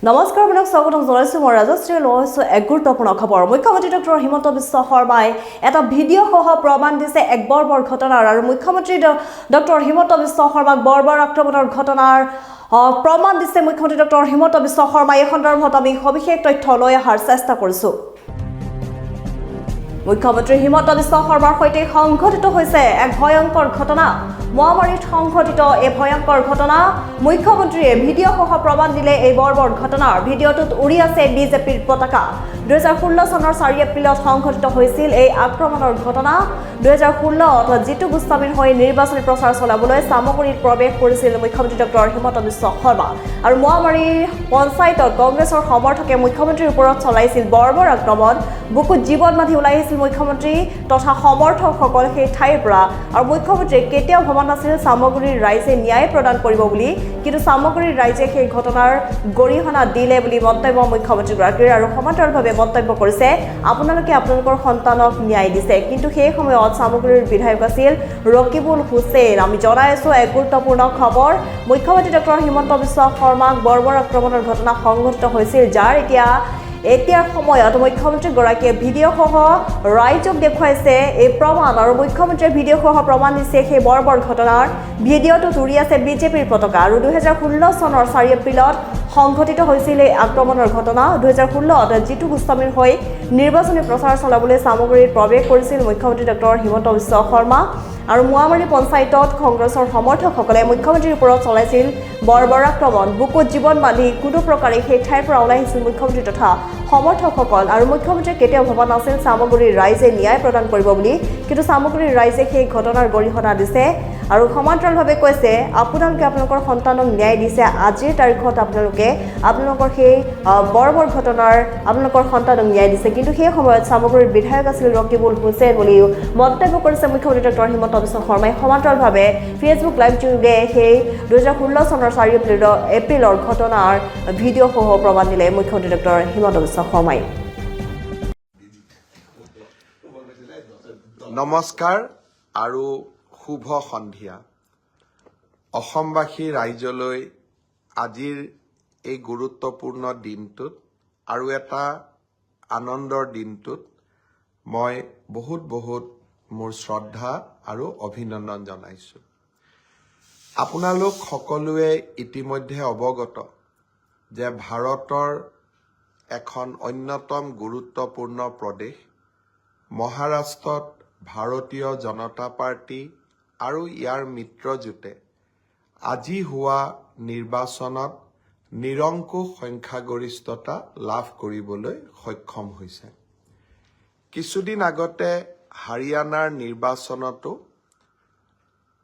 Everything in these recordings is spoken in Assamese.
নমস্কাৰ আপোনাক স্বাগতম জনাইছো মই ৰাজশ্ৰী লৈছো এক গুৰুত্বপূৰ্ণ খবৰ মুখ্যমন্ত্ৰী ডক্টৰ হিমন্ত বিশ্ব শৰ্মাই এটা ভিডিঅ' সহ প্ৰমাণ দিছে এক বৰ্বৰ ঘটনাৰ আৰু মুখ্যমন্ত্ৰী ডক্টৰ হিমন্ত বিশ্ব শৰ্মাক বৰ্বৰ আক্ৰমণৰ ঘটনাৰ প্ৰমাণ দিছে মুখ্যমন্ত্ৰী ডক্টৰ হিমন্ত বিশ্ব শৰ্মাই এই সন্দৰ্ভত আমি সবিশেষ তথ্য লৈ অহাৰ চেষ্টা কৰিছো মুখ্যমন্ত্ৰী হিমন্ত বিশ্ব শৰ্মাৰ সৈতে সংঘটিত হৈছে এক ভয়ংকৰ ঘটনা মহামাৰীত সংঘটিত এই ভয়ংকৰ ঘটনা মুখ্যমন্ত্ৰীয়ে ভিডিঅ' সহ প্ৰমাণ দিলে এই বৰ্বৰ ঘটনাৰ ভিডিঅ'টোত উৰি আছে বিজেপিৰ পতাকা 2016 চনৰ 4 এপ্ৰিলত সংঘটিত হৈছিল এই আক্ৰমণৰ ঘটনা 2016ত জিতু গোস্বামীৰ হৈ নিৰ্বাচনী প্ৰচাৰ চলাবলৈ সামগ্ৰীত প্ৰৱেশ কৰিছিল মুখ্যমন্ত্ৰী ডক্টৰ হিমন্ত বিশ্ব শৰ্মা আৰু মহামাৰীৰ পঞ্চায়তত কংগ্ৰেছৰ সমৰ্থকে মুখ্যমন্ত্ৰীৰ ওপৰত চলাইছিল বৰ্বৰ আক্ৰমণ বুকুত জীৱন বান্ধি ওলাই আহিছিল মুখ্যমন্ত্ৰী তথা সমৰ্থকসকল সেই ঠাইৰ পৰা আৰু মুখ্যমন্ত্ৰীয়ে কেতিয়াও ভবা নাছিল সামগ্ৰীৰ ৰাইজে ন্যায় প্ৰদান কৰিব বুলি কিন্তু সামগ্ৰীৰ ৰাইজে সেই ঘটনাৰ গৰিহণা দিলে বুলি মন্তব্য মুখ্যমন্ত্ৰীগৰাকীৰ আৰু সমান্তৰালভাৱে মন্তব্য কৰিছে আপোনালোকে আপোনালোকৰ সন্তানক ন্যায় দিছে কিন্তু সেই সময়ত সামগ্ৰীৰ বিধায়ক আছিল ৰকিবুল হুছেইন আমি জনাই আছো এক গুৰুত্বপূৰ্ণ খবৰ মুখ্যমন্ত্ৰী ডক্টৰ হিমন্ত বিশ্ব শৰ্মাক বৰ্বৰ আক্ৰমণৰ ঘটনা সংঘটিত হৈছিল যাৰ এতিয়াৰ সময়ত মুখ্যমন্ত্ৰীগৰাকীয়ে ভিডিঅ' সহ ৰাইজক দেখুৱাইছে এই প্ৰমাণ আৰু মুখ্যমন্ত্ৰীয়ে ভিডিঅ' সহ প্ৰমাণ দিছে সেই বৰ্বৰ ঘটনাৰ ভিডিঅ'টোত উৰি আছে বিজেপিৰ পতাকা আৰু 2016 চনৰ 4 এপ্ৰিলত সংঘটিত হৈছিল এই আক্ৰমণৰ ঘটনা 2016ত জিতু গোস্বামীৰ হৈ নিৰ্বাচনী প্ৰচাৰ চলাবলৈ সামগ্ৰীত প্ৰৱেশ কৰিছিল মুখ্যমন্ত্ৰী ডক্টৰ হিমন্ত বিশ্ব শৰ্মা আৰু মহামাৰী পঞ্চায়তত কংগ্ৰেছৰ সমৰ্থকসকলে মুখ্যমন্ত্ৰীৰ ওপৰত চলাইছিল বৰ্বৰ আক্ৰমণ বুকুত জীৱন বান্ধি কোনো প্ৰকাৰে সেই ঠাইৰ পৰা ওলাই আহিছিল মুখ্যমন্ত্ৰী তথা সমৰ্থকসকল আৰু মুখ্যমন্ত্ৰীয়ে কেতিয়াও ভবা নাছিল সামগ্ৰীৰ ৰাইজে ন্যায় প্ৰদান কৰিব বুলি কিন্তু সামগ্ৰীৰ ৰাইজে সেই ঘটনাৰ গৰিহণা দিছে আৰু সমান্তৰালভাৱে কৈছে আপোনালোকে আপোনালোকৰ সন্তানক ন্যায় দিছে আজিৰ তাৰিখত আপোনালোকে আপোনালোকৰ সেই বৰ্বৰ ঘটনাৰ আপোনালোকৰ সন্তানক ন্যায় দিছে কিন্তু সেই সময়ত সামগ্ৰীৰ বিধায়ক আছিল ৰকিবুল হুছেইন বুলি মন্তব্য কৰিছে মুখ্যমন্ত্ৰী ডক্টৰ হিমন্ত বিশ্ব শৰ্মাই সমান্তৰালভাৱে ফেচবুক লাইভ যোগে সেই 2016 চনৰ 4 এপ্ৰিলৰ ঘটনাৰ ভিডিঅ' সহ প্ৰমাণ দিলে মুখ্যমন্ত্ৰী ডক্টৰ হিমন্ত বিশ্ব শৰ্মাই নমস্কাৰ আৰু শুভ সন্ধিয়া অসমবাসী ৰাইজলৈ আজিৰ এই গুৰুত্বপূৰ্ণ দিনটোত আৰু এটা আনন্দৰ দিনটোত মই বহুত মোৰ শ্ৰদ্ধা আৰু অভিনন্দন জনাইছো আপোনালোক সকলোৱে ইতিমধ্যে অৱগত যে ভাৰতৰ এখন অন্যতম গুৰুত্বপূৰ্ণ প্ৰদেশ মহাৰাষ্ট্ৰত ভাৰতীয় জনতা পাৰ্টি আৰু ইয়াৰ মিত্ৰজোঁটে আজি হোৱা নিৰ্বাচনত নিৰংকুশ সংখ্যাগৰিষ্ঠতা লাভ কৰিবলৈ সক্ষম হৈছে কিছুদিন আগতে হাৰিয়ানাৰ নিৰ্বাচনতো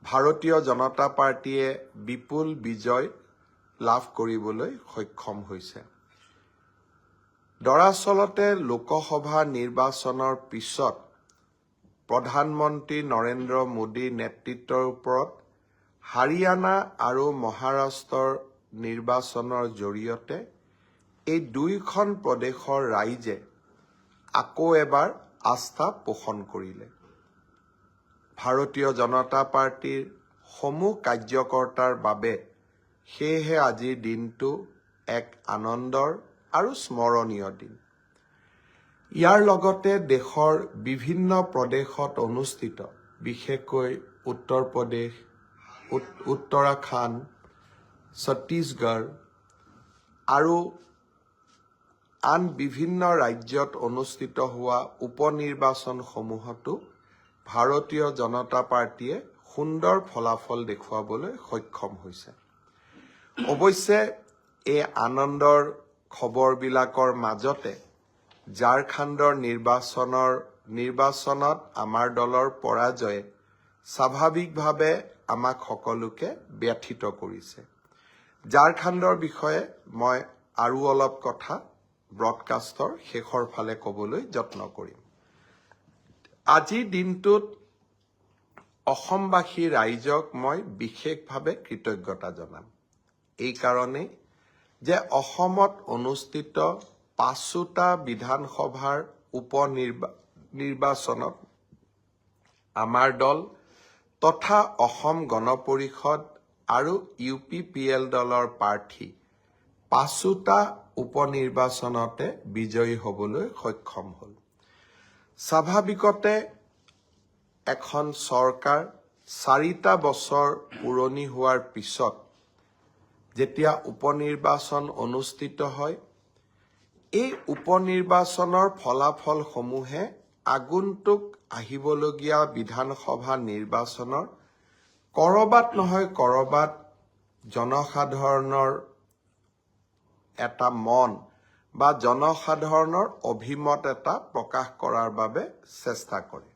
ভাৰতীয় জনতা পাৰ্টিয়ে বিপুল বিজয় লাভ কৰিবলৈ সক্ষম হৈছে দৰাচলতে লোকসভা নিৰ্বাচনৰ পিছত প্ৰধানমন্ত্ৰী নৰেন্দ্ৰ মোদীৰ নেতৃত্বৰ ওপৰত হাৰিয়ানা আৰু মহাৰাষ্ট্ৰৰ নিৰ্বাচনৰ জৰিয়তে এই দুইখন প্ৰদেশৰ ৰাইজে আকৌ এবাৰ আস্থা পোষণ কৰিলে ভাৰতীয় জনতা পাৰ্টিৰ সমূহ কাৰ্যকৰ্তাৰ বাবে সেয়েহে আজিৰ দিনটো এক আনন্দৰ আৰু স্মৰণীয় দিন ইয়াৰ লগতে দেশৰ বিভিন্ন প্ৰদেশত অনুষ্ঠিত বিশেষকৈ উত্তৰ প্ৰদেশ উত্তৰাখণ্ড ছত্তীশগড় আৰু আন বিভিন্ন ৰাজ্যত অনুষ্ঠিত হোৱা উপনিৰ্বাচনসমূহতো ভাৰতীয় জনতা পাৰ্টিয়ে সুন্দৰ ফলাফল দেখুৱাবলৈ সক্ষম হৈছে অৱশ্যে এই আনন্দৰ খবৰবিলাকৰ মাজতে ঝাৰখণ্ডৰ নিৰ্বাচনত আমাৰ দলৰ পৰাজয়ে স্বাভাৱিকভাৱে আমাক সকলোকে ব্যথিত কৰিছে ঝাৰখণ্ডৰ বিষয়ে মই আৰু অলপ কথা ব্ৰডকাষ্টৰ শেষৰ ফালে ক'বলৈ যত্ন কৰিম আজিৰ দিনটোত অসমবাসী ৰাইজক মই বিশেষভাৱে কৃতজ্ঞতা জনাম এই কাৰণেই যে অসমত অনুষ্ঠিত 5টা বিধানসভাৰ উপনিৰ্বাচনত আমাৰ দল তথা অসম গণ পৰিষদ আৰু UPPL দলৰ প্ৰাৰ্থী 5টা উপনিৰ্বাচনতে বিজয়ী হ'বলৈ সক্ষম হ'ল। স্বাভাৱিকতে এখন চৰকাৰ 4টা বছৰ পুৰণি হোৱাৰ পিছত যেতিয়া উপনিৰ্বাচন অনুষ্ঠিত হয়, এই উপনিৰ্বাচনৰ ফলাফলসমূহে আগন্তুক আহিবলগীয়া বিধানসভা নিৰ্বাচনৰ কৰবাত নহয় কৰবাত জনসাধাৰণৰ এটা মন বা জনসাধাৰণৰ অভিমত এটা প্ৰকাশ কৰাৰ বাবে চেষ্টা কৰে।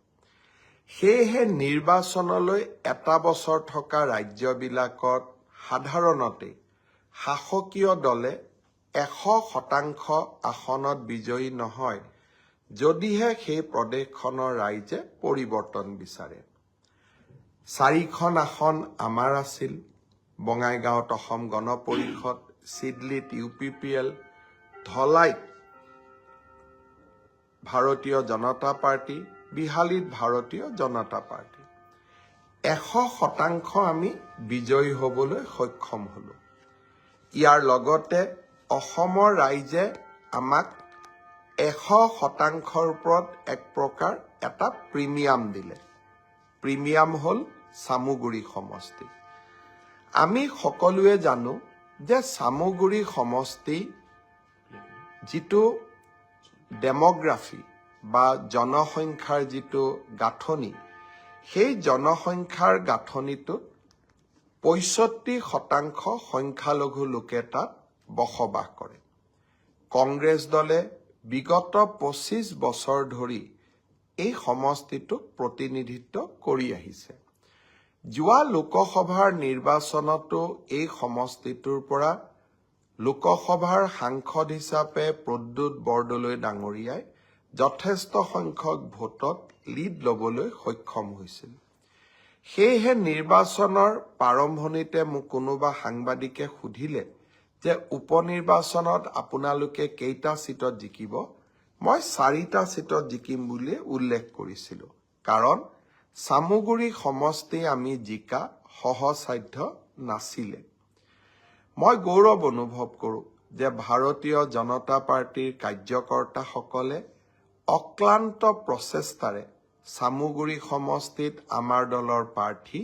সেয়েহে নিৰ্বাচনলৈ এটা বছৰ থকা ৰাজ্যবিলাকত সাধাৰণতে শাসকীয় দলে 100% আসনত বিজয়ী নহয়, যদিহে সেই প্ৰদেশখনৰ ৰাইজে পৰিৱৰ্তন বিচাৰে। 4খন আসন আমাৰ আছিল, বঙাইগাঁৱত অসম গণ পৰিষদ, চিডলিত UPPL, ধলাইত ভাৰতীয় জনতা পাৰ্টি, বিহালীত ভাৰতীয় জনতা পাৰ্টি। 100% আমি বিজয়ী হ'বলৈ সক্ষম হলো। ইয়াৰ লগতে অসমৰ ৰাইজে আমাক 100%ৰ ওপৰত এক প্ৰকাৰ এটা প্ৰিমিয়াম দিলে। প্ৰিমিয়াম হ'ল চামুগুৰি সমষ্টি। আমি সকলোৱে জানো যে চামুগুৰি সমষ্টি যিটো ডেমোগ্ৰাফি বা জনসংখ্যাৰ যিটো গাঁথনি, সেই জনসংখ্যাৰ গাঁথনিটোত 65% সংখ্যালঘু লোকে তাত বসবাস কৰে। কংগ্ৰেছ দলে বিগত 25 বছৰ ধৰি এই সমষ্টিটোক প্ৰতিনিধিত্ব কৰি আহিছে। যোৱা লোকসভাৰ নিৰ্বাচনতো এই সমষ্টিটোৰ পৰা লোকসভাৰ সাংসদ হিচাপে প্ৰদ্যুৎ বৰদলৈ ডাঙৰীয়াই যথেষ্ট সংখ্যক ভোটত লিড ল'বলৈ সক্ষম হৈছিল। সেয়েহে নিৰ্বাচনৰ প্ৰাৰম্ভণিতে মোক কোনোবা সাংবাদিকে সুধিলে যে উপনিৰ্বাচনত আপোনালোকে কেইটা সিটত জিকিব, মই 4টা সিটত জিকিম বুলি উল্লেখ কৰিছিলোঁ। কাৰণ চামুগুৰি সমষ্টি আমি জিকা সহজসাধ্য নাছিলে। মই গৌৰৱ অনুভৱ কৰোঁ যে ভাৰতীয় জনতা পাৰ্টিৰ কাৰ্যকৰ্তাসকলে অক্লান্ত প্ৰচেষ্টাৰে চামুগুৰি সমষ্টিত আমাৰ দলৰ প্ৰাৰ্থী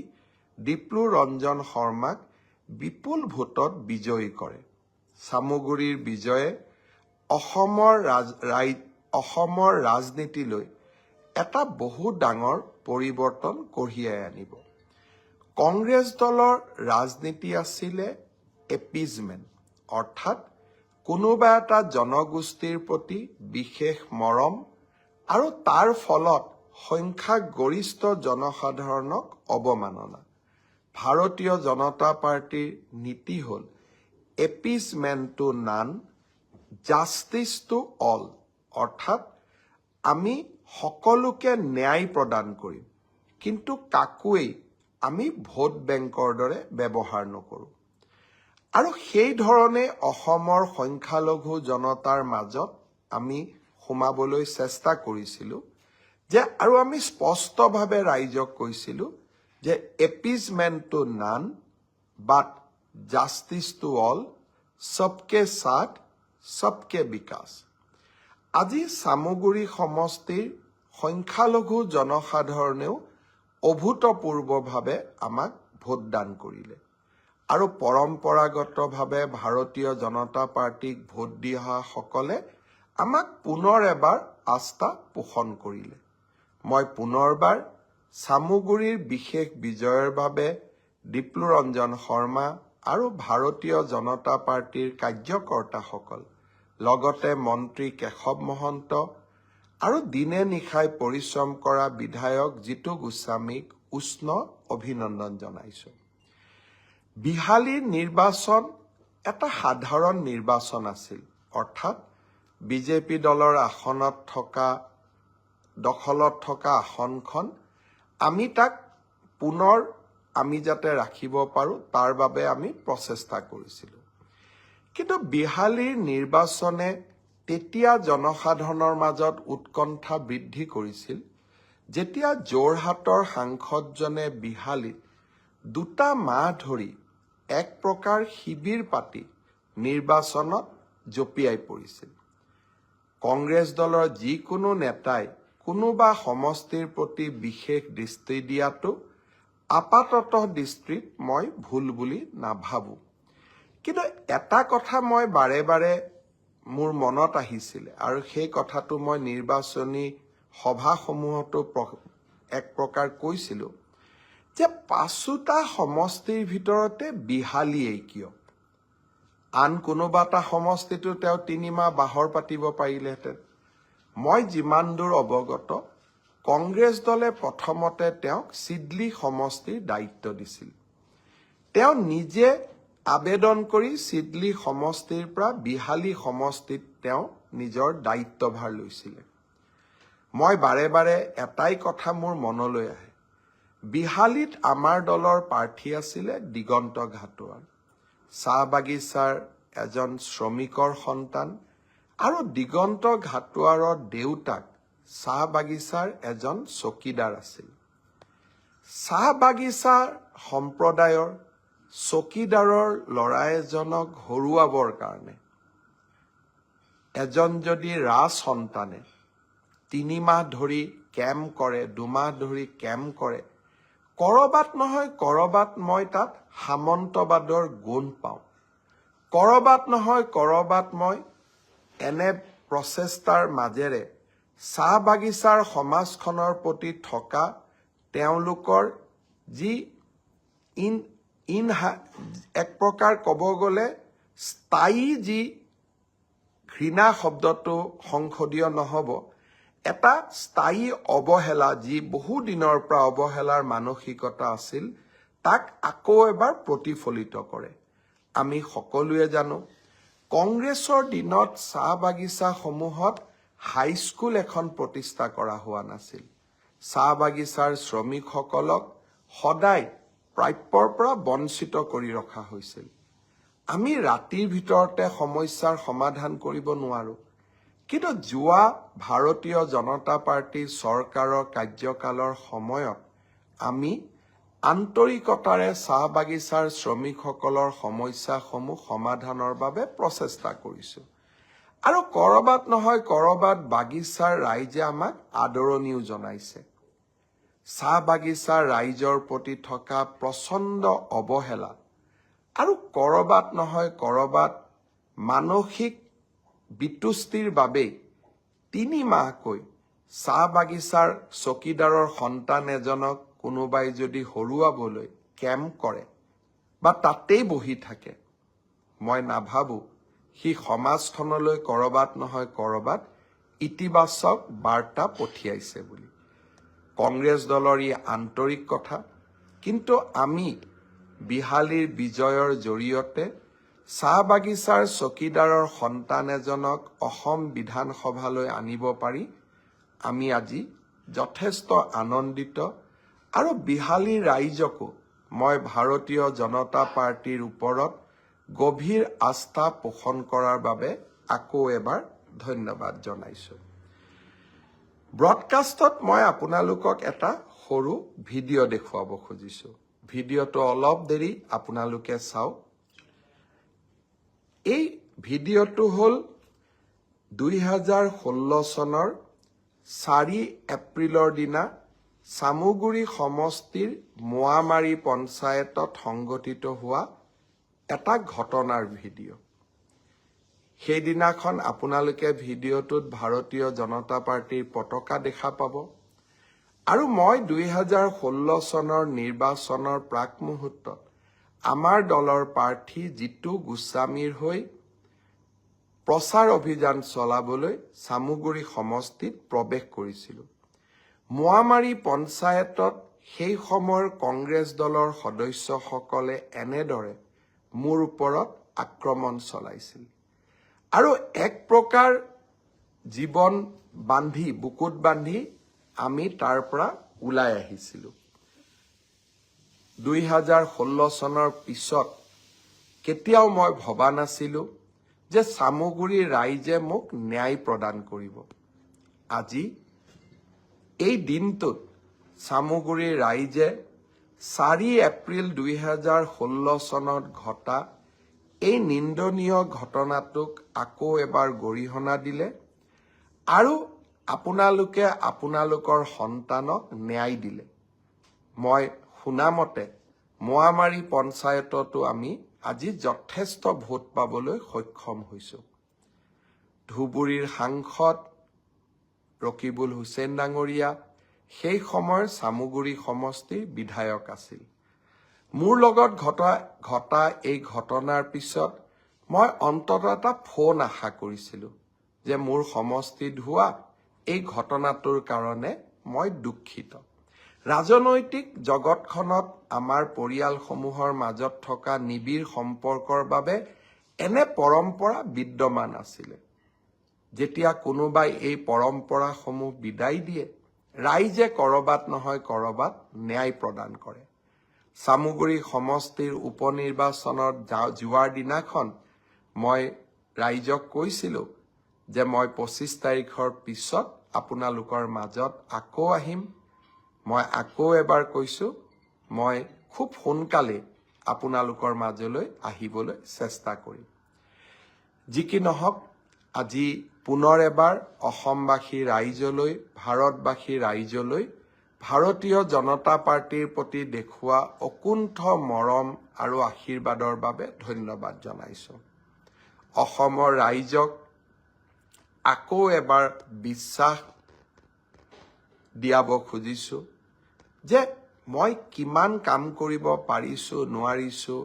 ডিপ্লু ৰঞ্জন শৰ্মাক বিপুল ভোটত বিজয়ী কৰে। চামুগুৰিৰ বিজয়ে অসমৰ ৰাজনীতিলৈ এটা বহু ডাঙৰ পৰিৱৰ্তন কঢ়িয়াই আনিব। কংগ্ৰেছ দলৰ ৰাজনীতি আছিলে এপিজমেণ্ট, অৰ্থাৎ কোনোবা এটা জনগোষ্ঠীৰ প্ৰতি বিশেষ মৰম আৰু তাৰ ফলত সংখ্যাগৰিষ্ঠ জনসাধাৰণক অৱমাননা। ভাৰতীয় জনতা পাৰ্টিৰ নীতি হ'ল appeasement to none, justice to all, অৰ্থাৎ আমি সকলোকে ন্যায় প্ৰদান কৰিম, কিন্তু কাকোৱেই আমি ভোট বেংকৰ দৰে ব্যৱহাৰ নকৰোঁ। আৰু সেই ধৰণে অসমৰ সংখ্যালঘু জনতাৰ মাজত আমি সোমাবলৈ চেষ্টা কৰিছিলোঁ যে, আৰু আমি স্পষ্টভাৱে ৰাইজক কৈছিলোঁ যে appeasement to none but justice to all, সবকে সাথ সবকে বিকাশ। আজি চামুগুৰি সমষ্টিৰ সংখ্যালঘু জনসাধাৰণেও অভূতপূৰ্বভাৱে আমাক ভোটদান কৰিলে আৰু পৰম্পৰাগতভাৱে ভাৰতীয় জনতা পাৰ্টিক ভোট দি অহাসকলে আমাক পুনৰ এবাৰ আস্থা পোষণ কৰিলে। মই পুনৰবাৰ চামুগুৰিৰ বিশেষ বিজয়ৰ বাবে ডিপ্লু ৰঞ্জন শৰ্মা আৰু ভাৰতীয় জনতা পাৰ্টিৰ কাৰ্যকৰ্তাসকল, লগতে মন্ত্ৰী কেশৱ মহন্ত আৰু দিনে নিশাই পৰিশ্ৰম কৰা বিধায়ক জিতু গোস্বামীক উষ্ণ অভিনন্দন জনাইছোঁ। বিহালীৰ নিৰ্বাচন এটা সাধাৰণ নিৰ্বাচন আছিল, অৰ্থাৎ বিজেপি দলৰ দখলত থকা আসনখন আমি তাক পুনৰ আমি যাতে ৰাখিব পাৰোঁ তাৰ বাবে আমি প্ৰচেষ্টা কৰিছিলোঁ। কিন্তু বিহালীৰ নিৰ্বাচনে তেতিয়া জনসাধাৰণৰ মাজত উৎকণ্ঠা বৃদ্ধি কৰিছিল যেতিয়া যোৰহাটৰ সাংসদজনে বিহালীত 2 মাহ ধৰি এক প্ৰকাৰ শিবিৰ পাতি নিৰ্বাচনত জঁপিয়াই পৰিছিল। কংগ্ৰেছ দলৰ যিকোনো নেতাই কোনোবা সমষ্টিৰ প্ৰতি বিশেষ দৃষ্টি দিয়াটো আপাততঃ দৃষ্টিত মই ভুল বুলি নাভাবোঁ। কিন্তু এটা কথা মই বাৰে বাৰে মোৰ মনত আহিছিলে আৰু সেই কথাটো মই নিৰ্বাচনী সভাসমূহতো এক প্ৰকাৰ কৈছিলোঁ যে 5টা সমষ্টিৰ ভিতৰতে বিহালীয়েই কিয়? আন কোনোবা এটা সমষ্টিটো তেওঁ 3 মাহ বাহৰ পাতিব পাৰিলেহেঁতেন। মই যিমান দূৰ অৱগত, কংগ্ৰেছ দলে প্ৰথমতে তেওঁক চিডলি সমষ্টিৰ দায়িত্ব দিছিল। তেওঁ নিজে আবেদন কৰি চিডলি সমষ্টিৰ পৰা বিহালী সমষ্টিত তেওঁ নিজৰ দায়িত্বভাৰ লৈছিলে। মই বাৰে বাৰে এটাই কথা মোৰ মনলৈ আহে, বিহালীত আমাৰ দলৰ প্ৰাৰ্থী আছিলে দিগন্ত ঘাটোৱাৰ, চাহ বাগিচাৰ এজন শ্ৰমিকৰ সন্তান, আৰু দিগন্ত ঘাটোৱাৰৰ দেউতাক চাহ বাগিচাৰ এজন চকীদাৰ আছিল। চাহ বাগিচাৰ সম্প্ৰদায়ৰ চকীদাৰৰ ল'ৰা এজনক হৰুৱাবৰ কাৰণে এজন যদি ৰাজ সন্তানে 3 মাহ ধৰি কেম্প কৰে, 2 মাহ ধৰি কেম্প কৰে, কৰবাত নহয় কৰবাত মই তাত সামন্তবাদৰ গুণ পাওঁ। কৰবাত নহয় কৰবাত মই এনে প্ৰচেষ্টাৰ মাজেৰে চাহ বাগিচাৰ সমাজখনৰ প্ৰতি থকা তেওঁলোকৰ যি এক প্ৰকাৰ ক'ব গ'লে স্থায়ী যি ঘৃণা শব্দটো সংসদীয় নহ'ব, এটা স্থায়ী অৱহেলা, যি বহু দিনৰ পৰা অৱহেলাৰ মানসিকতা আছিল, তাক আকৌ এবাৰ প্ৰতিফলিত কৰে। আমি সকলোৱে জানো কংগ্ৰেছৰ দিনত চাহ বাগিচাসমূহত হাইস্কুল এখন প্ৰতিষ্ঠা কৰা হোৱা নাছিল। চাহ বাগিচাৰ শ্ৰমিকসকলক সদায় প্ৰাপ্যৰ পৰা বঞ্চিত কৰি ৰখা হৈছিল। আমি ৰাতিৰ ভিতৰতে সমস্যাৰ সমাধান কৰিব নোৱাৰো, কিন্তু যোৱা ভাৰতীয় জনতা পাৰ্টীৰ চৰকাৰৰ কাৰ্যকালৰ সময়ত আমি আন্তৰিকতাৰে চাহ বাগিচাৰ শ্ৰমিকসকলৰ সমস্যাসমূহ সমাধানৰ বাবে প্ৰচেষ্টা কৰিছোঁ। আৰু কৰবাত নহয় কৰবাত বাগিচাৰ ৰাইজে আমাক আদৰণিও জনাইছে। চাহ বাগিচাৰ ৰাইজৰ প্ৰতি থকা প্ৰচণ্ড অৱহেলা আৰু কৰবাত নহয় কৰবাত মানসিক বিতুষ্টিৰ বাবেই 3 মাহকৈ চাহ বাগিচাৰ চকীদাৰৰ সন্তান এজনক কোনোবাই যদি হৰুৱাবলৈ কেম্প কৰে বা তাতেই বহি থাকে, মই নাভাবোঁ সি সমাজখনলৈ কৰবাত নহয় কৰবাত ইতিবাচক বাৰ্তা পঠিয়াইছে বুলি। কংগ্ৰেছ দলৰ ই আন্তৰিক কথা, কিন্তু আমি বিহালীৰ বিজয়ৰ জৰিয়তে চাহ বাগিচাৰ চকীদাৰৰ সন্তান এজনক অসম বিধানসভালৈ আনিব পাৰি আমি আজি যথেষ্ট আনন্দিত। আৰু বিহালীৰ ৰাইজকো মই ভাৰতীয় জনতা পাৰ্টীৰ ওপৰত গভীৰ আস্থা পোষণ কৰাৰ বাবে আকৌ এবাৰ ধন্যবাদ জনাইছোঁ। ব্ৰডকাষ্টত মই আপোনালোকক এটা সৰু ভিডিঅ' দেখুৱাব খুজিছোঁ। ভিডিঅ'টো অলপ দেৰি আপোনালোকে চাওক। এই ভিডিঅ'টো হ'ল 2016 চনৰ 4 এপ্ৰিলৰ দিনা চামুগুৰি সমষ্টিৰ মোৱামাৰী পঞ্চায়তত সংঘটিত হোৱা এটা ঘটনাৰ ভিডিঅ'। সেইদিনাখন আপোনালোকে ভিডিঅ'টোত ভাৰতীয় জনতা পাৰ্টীৰ পতাকা দেখা পাব। আৰু মই 2016 চনৰ নিৰ্বাচনৰ প্ৰাক মুহূৰ্তত আমাৰ দলৰ প্ৰাৰ্থী জিতু গোস্বামীৰ হৈ প্ৰচাৰ অভিযান চলাবলৈ চামুগুৰি সমষ্টিত প্ৰৱেশ কৰিছিলোঁ। মোৱামাৰী পঞ্চায়তত সেই সময়ৰ কংগ্ৰেছ দলৰ সদস্যসকলে এনেদৰে মোৰ ওপৰত আক্ৰমণ চলাইছিল আৰু এক প্ৰকাৰ জীৱন বান্ধি বুকুত বান্ধি আমি তাৰ পৰা ওলাই আহিছিলোঁ। 2016 চনৰ পিছত কেতিয়াও মই ভবা নাছিলোঁ যে চামুগুৰিৰ ৰাইজে মোক ন্যায় প্ৰদান কৰিব। আজি এই দিনটোত চামুগুৰিৰ ৰাইজে 4 এপ্ৰিল 2016 চনত ঘটা এই নিন্দনীয় ঘটনাটোক আকৌ এবাৰ গৰিহণা দিলে আৰু আপোনালোকে আপোনালোকৰ সন্তানক ন্যায় দিলে। মই শুনামতে মোৱামাৰী পঞ্চায়ততো আমি আজি যথেষ্ট ভোট পাবলৈ সক্ষম হৈছোঁ। ধুবুৰীৰ সাংসদ ৰকিবুল হুছেইন ডাঙৰীয়া সেই সময়ৰ চামুগুৰি সমষ্টিৰ বিধায়ক আছিল। মোৰ লগত ঘটা এই ঘটনাৰ পিছত মই অন্ততঃ এটা ফোন আশা কৰিছিলোঁ যে মোৰ সমষ্টিত হোৱা এই ঘটনাটোৰ কাৰণে মই দুখিত। ৰাজনৈতিক জগতখনত আমাৰ পৰিয়ালসমূহৰ মাজত থকা নিবিড় সম্পৰ্কৰ বাবে এনে পৰম্পৰা বিদ্যমান আছিলে। যেতিয়া কোনোবাই এই পৰম্পৰাসমূহ বিদায় দিয়ে, ৰাইজে কৰবাত নহয় কৰবাত ন্যায় প্ৰদান কৰে। চামুগুৰি সমষ্টিৰ উপনিৰ্বাচনত যোৱাৰ দিনাখন মই ৰাইজক কৈছিলোঁ যে মই 25 তাৰিখৰ পিছত আপোনালোকৰ মাজত আকৌ আহিম। মই আকৌ এবাৰ কৈছোঁ, মই খুব সোনকালে আপোনালোকৰ মাজলৈ আহিবলৈ চেষ্টা কৰিম। যি কি নহওক, আজি পুনৰ এবাৰ অসমবাসী ৰাইজলৈ, ভাৰতবাসী ৰাইজলৈ ভাৰতীয় জনতা পাৰ্টিৰ প্ৰতি দেখুওৱা অকুণ্ঠ মৰম আৰু আশীৰ্বাদৰ বাবে ধন্যবাদ জনাইছোঁ। অসমৰ ৰাইজক আকৌ এবাৰ বিশ্বাস দিয়াব খুজিছোঁ যে মই কিমান কাম কৰিব পাৰিছোঁ নোৱাৰিছোঁ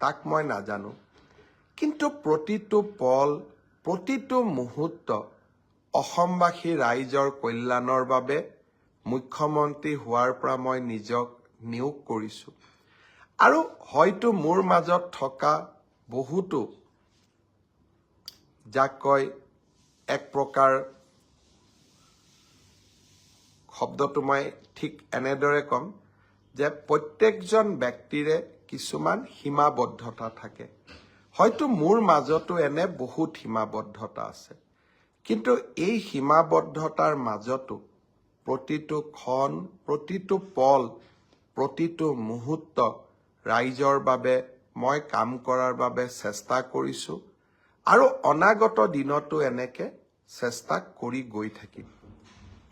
তাক মই নাজানো, কিন্তু প্ৰতিটো পল, প্ৰতিটো মুহূৰ্ত অসমবাসী ৰাইজৰ কল্যাণৰ বাবে মুখ্যমন্ত্ৰী হোৱাৰ পৰা মই নিজক নিয়োগ কৰিছোঁ। আৰু হয়তো মোৰ মাজত থকা বহুতো, যাক কয় এক প্ৰকাৰ, শব্দটো মই ঠিক এনেদৰে ক'ম যে প্ৰত্যেকজন ব্যক্তিৰে কিছুমান সীমাবদ্ধতা থাকে। হয়তো মোৰ মাজতো এনে বহুত সীমাবদ্ধতা আছে, কিন্তু এই সীমাবদ্ধতাৰ মাজতো প্ৰতিটো ক্ষণ, প্ৰতিটো পল, প্ৰতিটো মুহূৰ্ত ৰাইজৰ বাবে মই কাম কৰাৰ বাবে চেষ্টা কৰিছোঁ আৰু অনাগত দিনতো এনেকে চেষ্টা কৰি গৈ থাকিম।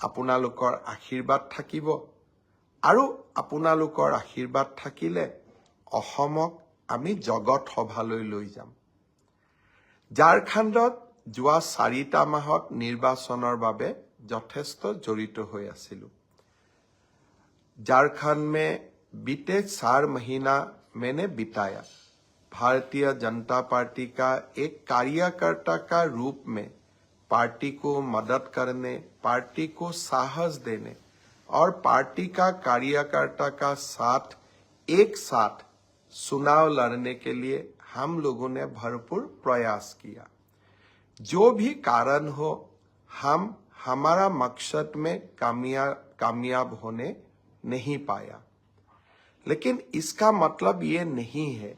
আপোনালোকৰ আশীৰ্বাদ থাকিব আৰু আপোনালোকৰ আশীৰ্বাদ থাকিলে অসমক আমি জগত সভালৈ লৈ যাম। ঝাৰখণ্ডত যোৱা 4টা মাহত নিৰ্বাচনৰ বাবে যথেষ্ট জড়িত হৈ আছিলোঁ। झारखंड में बीते 4 महीना मैंने बिताया। भारतीय जनता पार्टी का एक कार्यकर्ता का रूप में पार्टी को मदद करने, पार्टी को साहस देने और पार्टी का कार्यकर्ता का साथ एक साथ चुनाव लड़ने के लिए हम लोगों ने भरपूर प्रयास किया। जो भी कारण हो, हम हमारा मकसद में कामयाब होने नहीं पाया, लेकिन इसका मतलब ये नहीं है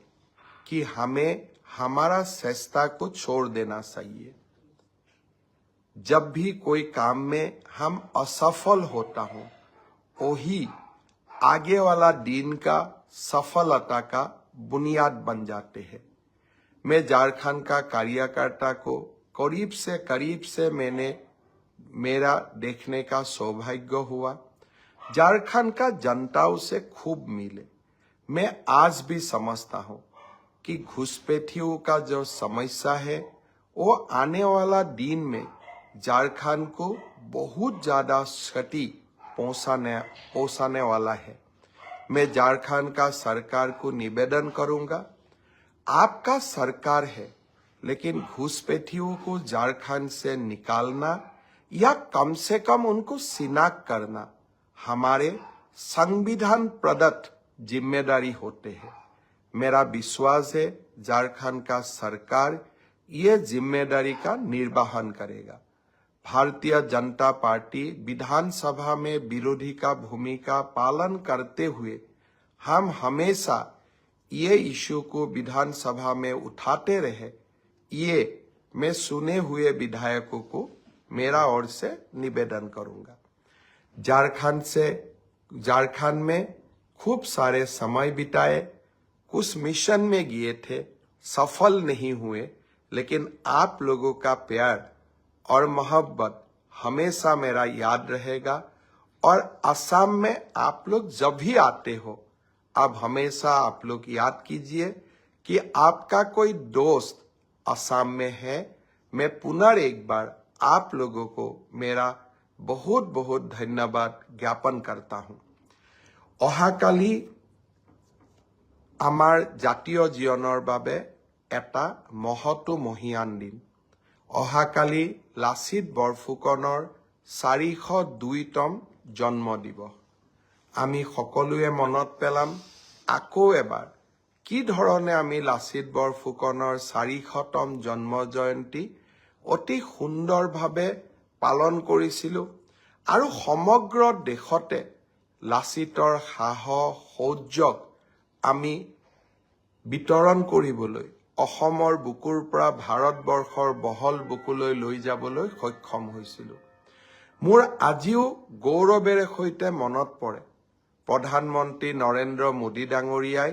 कि हमें हमारा चेष्टा को छोड़ देना चाहिए। जब भी कोई काम में हम असफल होता हूं, वही आगे वाला दिन का सफलता का बुनियाद बन जाते हैं। मैं झारखंड का कार्यकर्ता को करीब से मेरा देखने का सौभाग्य हुआ। झारखंड का जनताओं से खूब मिले। मैं आज भी समझता हूं कि घुसपैठियों का जो समस्या है वो आने वाला दिन में झारखंड को बहुत ज्यादा क्षति पहुंचाने वाला है। मैं झारखंड का सरकार को निवेदन करूंगा, आपका सरकार है, लेकिन घुसपैठियों को झारखंड से निकालना या कम से कम उनको शिनाख्त करना हमारे संविधान प्रदत्त जिम्मेदारी होते हैं। मेरा विश्वास है झारखंड का सरकार ये जिम्मेदारी का निर्वहन करेगा। भारतीय जनता पार्टी विधानसभा में विरोधी का भूमिका पालन करते हुए हम हमेशा ये इश्यू को विधानसभा में उठाते रहे। ये मैं सुने हुए विधायकों को मेरा ओर से निवेदन करूंगा। झारखंड में खूब सारे समय बिताए, कुछ मिशन में गए थे, सफल नहीं हुए, लेकिन आप लोगों का प्यार और मोहब्बत हमेशा मेरा याद रहेगा। और असम में आप लोग जब भी आते हो, अब हमेशा आप लोग याद कीजिए कि आपका कोई दोस्त असम में है। मैं पुनः एक बार आप लोगों को मेरा बहुत बहुत धन्यवाद ज्ञापन करता हूं। অহাকালি আমাৰ জাতীয় জীৱনৰ বাবে এটা মহতো মহিয়ান দিন। অহাকালি লাচিত বৰফুকনৰ 402তম জন্ম দিৱস। আমি সকলোৱে মনত পেলাম আকৌ এবাৰ কি ধৰণে আমি লাচিত বৰফুকনৰ 400তম জন্ম জয়ন্তী অতি সুন্দৰভাৱে পালন কৰিছিলোঁ আৰু সমগ্ৰ দেশতে লাচিতৰ সাহস শৌৰ্যক আমি বিতৰণ কৰিবলৈ অসমৰ বুকুৰ পৰা ভাৰতবৰ্ষৰ বহল বুকুলৈ লৈ যাবলৈ সক্ষম হৈছিলোঁ। মোৰ আজিও গৌৰৱেৰে সৈতে মনত পৰে প্ৰধানমন্ত্ৰী নৰেন্দ্ৰ মোদী ডাঙৰীয়াই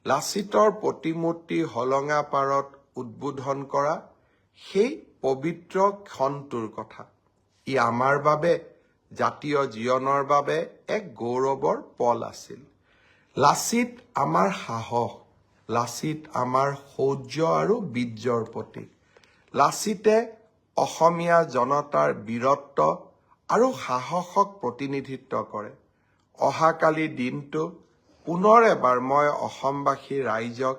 লাচিতৰ প্ৰতিমূৰ্তি হলঙা পাৰত উদ্বোধন কৰা সেই পবিত্ৰ ক্ষণটোৰ কথা। ই আমাৰ বাবে জাতীয় জীৱনৰ বাবে এক গৌৰৱৰ পল আছিল। লাচিত আমাৰ সাহস, লাচিত আমাৰ শৌৰ্য আৰু বীৰ্যৰ প্ৰতীক। লাচিতে অসমীয়া জনতাৰ বীৰত্ব আৰু সাহসক প্ৰতিনিধিত্ব কৰে। অহাকালি দিনটো পুনৰ এবাৰ মই অসমবাসী ৰাইজক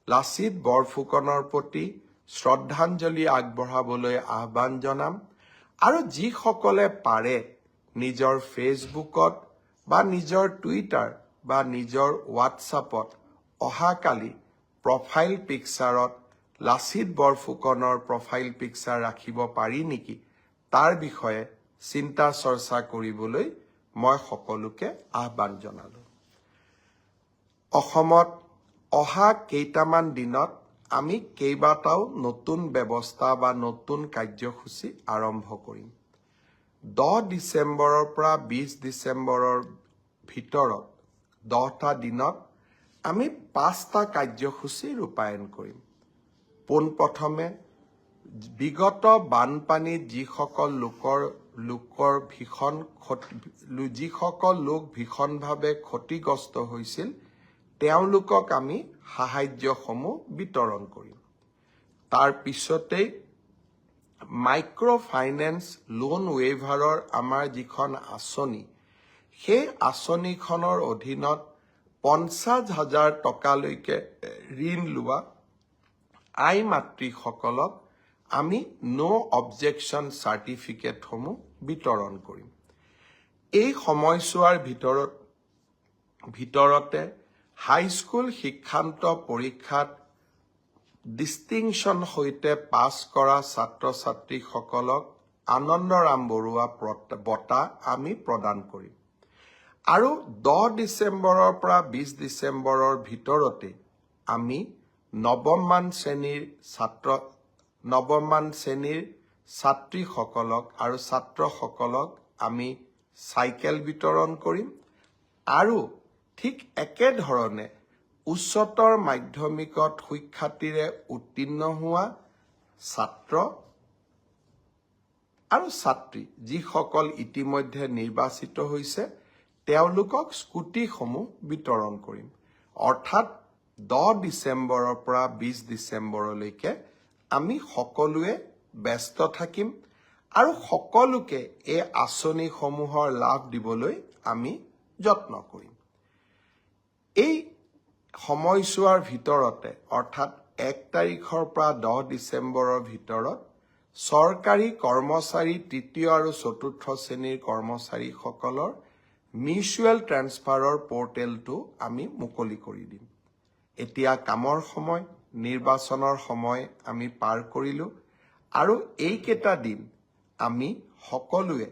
লাচিত বৰফুকনৰ প্ৰতি শ্ৰদ্ধাঞ্জলি আগবঢ়াবলৈ আহ্বান জনাম আৰু যিসকলে পাৰে নিজৰ ফেচবুকত বা নিজৰ টুইটাৰ বা নিজৰ হোৱাটছআপত অহাকালি প্ৰফাইল পিকচাৰত লাচিত বৰফুকনৰ প্ৰফাইল পিকচাৰ ৰাখিব পাৰি নেকি তাৰ বিষয়ে চিন্তা চৰ্চা কৰিবলৈ মই সকলোকে আহ্বান জনালো। অসমত অহা কেইটামান দিনত আমি কেইবাটাও নতুন ব্যৱস্থা বা নতুন কাৰ্যসূচী আৰম্ভ কৰিম। 10 ডিচেম্বৰৰ পৰা 20 ডিচেম্বৰৰ ভিতৰত 10টা দিনত আমি 5টা কাৰ্যসূচী ৰূপায়ণ কৰিম। পোনপ্ৰথমে বিগত বানপানীত যিসকল লোক ভীষণভাৱে ক্ষতিগ্ৰস্ত হৈছিল তেওঁলোকক আমি সাহায্যসমূহ বিতৰণ কৰিম। তাৰ পিছতেই মাইক্ৰ ফাইনেন্স লোন ৱেইভাৰৰ আমাৰ যিখন আঁচনি, সেই আঁচনিখনৰ অধীনত 50,000 টকালৈকে ঋণ লোৱা আই মাতৃসকলক আমি নো অবজেকশ্যন চাৰ্টিফিকেটসমূহ বিতৰণ কৰিম। এই সময়ছোৱাৰ ভিতৰতে হাইস্কুল শিক্ষান্ত পৰীক্ষাত ডিষ্টিংশ্যন সৈতে পাছ কৰা ছাত্ৰ ছাত্ৰীসকলক আনন্দৰাম বৰুৱা বঁটা আমি প্ৰদান কৰিম। আৰু 10 ডিচেম্বৰৰ পৰা 20 ডিচেম্বৰৰ ভিতৰতে আমি নৱমমান শ্ৰেণীৰ ছাত্ৰীসকলক আৰু ছাত্ৰসকলক আমি চাইকেল বিতৰণ কৰিম। আৰু ঠিক একেধৰণে উচ্চতৰ মাধ্যমিকত সুখ্যাতিৰে উত্তীৰ্ণ হোৱা ছাত্ৰ আৰু ছাত্ৰী যিসকল ইতিমধ্যে নিৰ্বাচিত হৈছে তেওঁলোকক স্কুটিসমূহ বিতৰণ কৰিম। অৰ্থাৎ 10 ডিচেম্বৰৰ পৰা 20 ডিচেম্বৰলৈকে আমি সকলোৱে ব্যস্ত থাকিম আৰু সকলোকে এই আঁচনিসমূহৰ লাভ দিবলৈ আমি যত্ন কৰিম। এই সময়ছোৱাৰ ভিতৰতে অৰ্থাৎ 1 তাৰিখৰ পৰা 10 ডিচেম্বৰৰ ভিতৰত চৰকাৰী কৰ্মচাৰী 3য় আৰু 4ৰ্থ শ্ৰেণীৰ কৰ্মচাৰীসকলৰ মিউচুৱেল ট্ৰেন্সফাৰৰ পৰ্টেলটো আমি মুকলি কৰি দিম। এতিয়া কামৰ সময়, নিৰ্বাচনৰ সময় আমি পাৰ কৰিলোঁ আৰু এইকেইটা দিন আমি সকলোৱে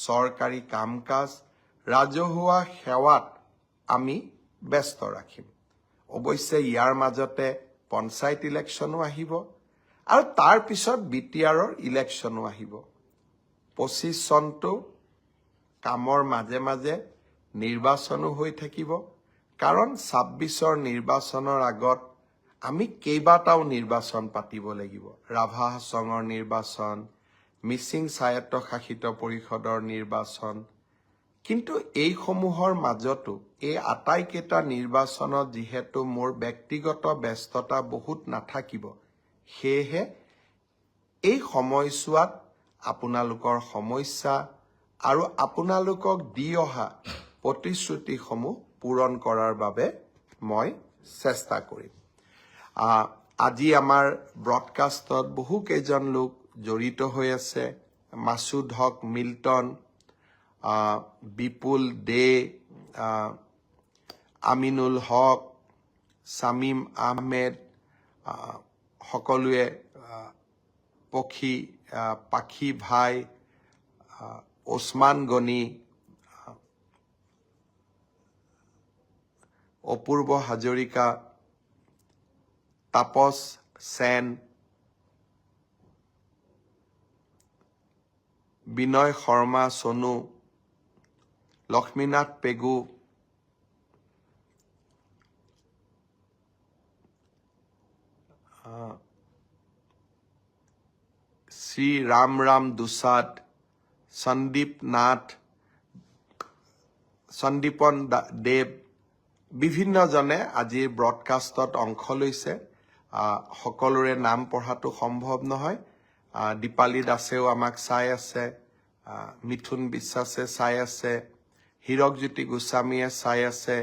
চৰকাৰী কাম কাজ, ৰাজহুৱা সেৱাত আমি ব্যস্ত ৰাখিম। অৱশ্যে ইয়াৰ মাজতে পঞ্চায়ত ইলেকশ্যনো আহিব আৰু তাৰ পিছত বিটিআৰৰ ইলেকশ্যনো আহিব। 25 চনটো কামৰ মাজে মাজে নিৰ্বাচনো হৈ থাকিব, কাৰণ 26ৰ নিৰ্বাচনৰ আগত আমি কেইবাটাও নিৰ্বাচন পাতিব লাগিব। ৰাভা হাছঙৰ নিৰ্বাচন, মিচিং স্বায়ত্তশাসিত পৰিষদৰ নিৰ্বাচন। কিন্তু এইসমূহৰ মাজতো এই আটাইকেইটা নিৰ্বাচনত যিহেতু মোৰ ব্যক্তিগত ব্যস্ততা বহুত নাথাকিব, সেয়েহে এই সময়ছোৱাত আপোনালোকৰ সমস্যা আৰু আপোনালোকক দি অহা প্ৰতিশ্ৰুতিসমূহ পূৰণ কৰাৰ বাবে মই চেষ্টা কৰিম। আজি আমাৰ ব্ৰডকাষ্টত বহু কেইজন লোক জড়িত হৈ আছে। মাছুদ হক মিল্টন, বিপুল দে, আমিনুল হক, শামীম আহমেদ, সকলোৱে পাখি ভাই, ওছমান গনি, অপূৰ্ব হাজৰিকা, তাপস সেন, বিনয় শৰ্মা সোনু, লক্ষ্মীনাথ পেগু, শ্ৰী ৰাম দুসাদ, সন্দীপন দেৱ, বিভিন্নজনে আজিৰ ব্ৰডকাষ্টত অংশ লৈছে। সকলোৰে নাম পঢ়াটো সম্ভৱ নহয়। দীপালী দাসেও আমাক চাই আছে, মিথুন বিশ্বাসে চাই আছে, হীৰকজ্যোতি গোস্বামীয়ে চাই আছে,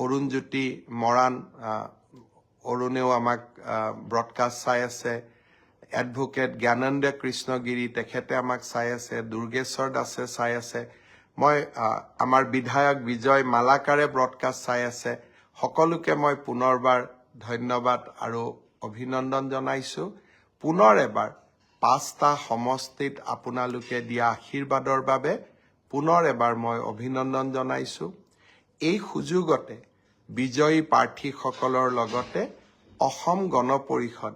অৰুণজ্যোতি মৰাণ, অৰুণেও আমাক ব্ৰডকাষ্ট চাই আছে, এডভোকেট জ্ঞানন্দ কৃষ্ণগিৰি তেখেতে আমাক চাই আছে, দুৰ্গেশ্বৰ দাসে চাই আছে, মই আমাৰ বিধায়ক বিজয় মালাকাৰে ব্ৰডকাষ্ট চাই আছে। সকলোকে মই পুনৰবাৰ ধন্যবাদ আৰু অভিনন্দন জনাইছো। পুনৰ এবাৰ 5টা সমষ্টিত আপোনালোকে দিয়া আশীৰ্বাদৰ বাবে পুনৰ এবাৰ মই অভিনন্দন জনাইছো। এই সুযোগতে বিজয়ী প্ৰাৰ্থীসকলৰ লগতে অসম গণ পৰিষদ